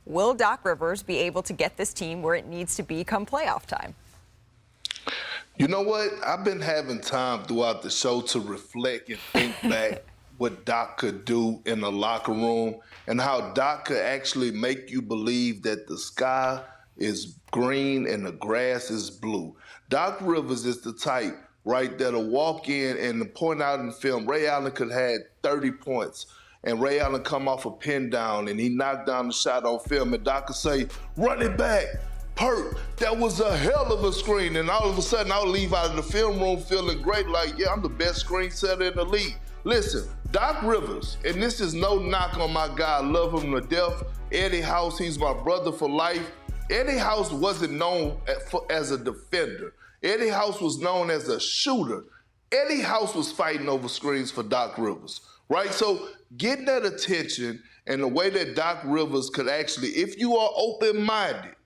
Will Doc Rivers be able to get this team where it needs to be come playoff time? You know what? I've been having time throughout the show to reflect and think back what Doc could do in the locker room and how Doc could actually make you believe that the sky is green and the grass is blue. Doc Rivers is the type, right, that'll walk in and point out in film, Ray Allen could have had 30 points, and Ray Allen come off a pin down and he knocked down the shot on film, and Doc could say, run it back. Perk, that was a hell of a screen. And all of a sudden, I'll leave out of the film room feeling great, like, yeah, I'm the best screen setter in the league. Listen, Doc Rivers, and this is no knock on my guy, I love him to death. Eddie House, he's my brother for life. Eddie House wasn't known as a defender. Eddie House was known as a shooter. Eddie House was fighting over screens for Doc Rivers, right? So getting that attention and the way that Doc Rivers could actually, if you are open-minded,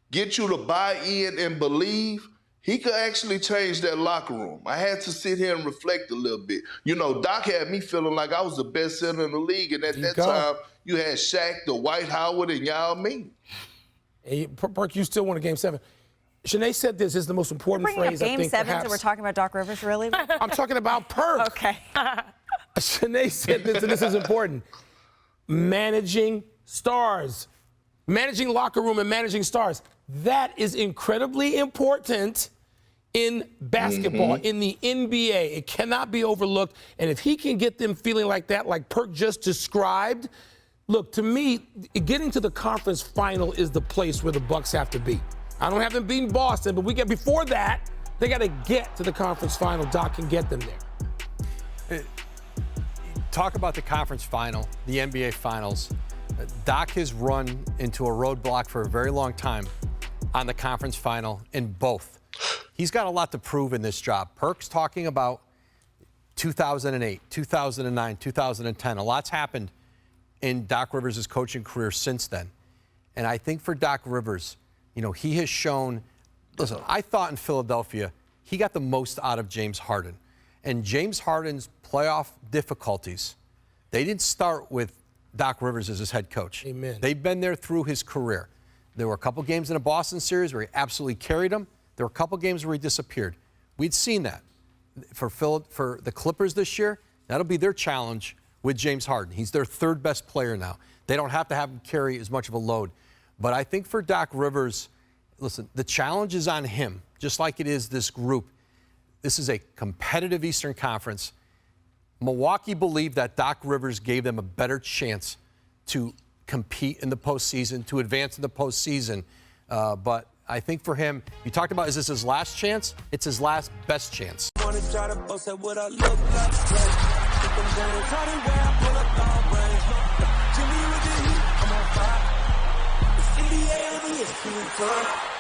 get you to buy in and believe, he could actually change that locker room. I had to sit here and reflect a little bit. You know, Doc had me feeling like I was the best center in the league, and at that time, you had Shaq, Dwight Howard, and Yao Ming. Hey, Perk, you still won a Game 7. Shanae said this is the most important phrase, I think, Game 7, perhaps. so we're talking about Doc Rivers, really? I'm talking about Perk. Okay. Shanae said this, and this is important. Managing stars. Managing locker room and managing stars. That is incredibly important in basketball, in the NBA. It cannot be overlooked. And if he can get them feeling like that, like Perk just described, look, to me, getting to the conference final is the place where the Bucks have to be. I don't have them beating Boston, but before that, they got to get to the conference final. Doc can get them there. Talk about the conference final, the NBA finals. Doc has run into a roadblock for a very long time on the conference final in both. He's got a lot to prove in this job. Perk's talking about 2008, 2009, 2010. A lot's happened in Doc Rivers' coaching career since then. And I think for Doc Rivers, you know, he has shown, listen, I thought in Philadelphia, he got the most out of James Harden. And James Harden's playoff difficulties, they didn't start with Doc Rivers as his head coach. Amen. They've been there through his career. There were a couple games in a Boston series where he absolutely carried them. There were a couple games where he disappeared. We'd seen that. For the Clippers this year, that'll be their challenge with James Harden. He's their third best player now. They don't have to have him carry as much of a load. But I think for Doc Rivers, listen, the challenge is on him, just like it is this group. This is a competitive Eastern Conference. Milwaukee believed that Doc Rivers gave them a better chance to compete in the postseason, to advance in the postseason. But I think for him, you talked about, is this his last chance? It's his last best chance. NBA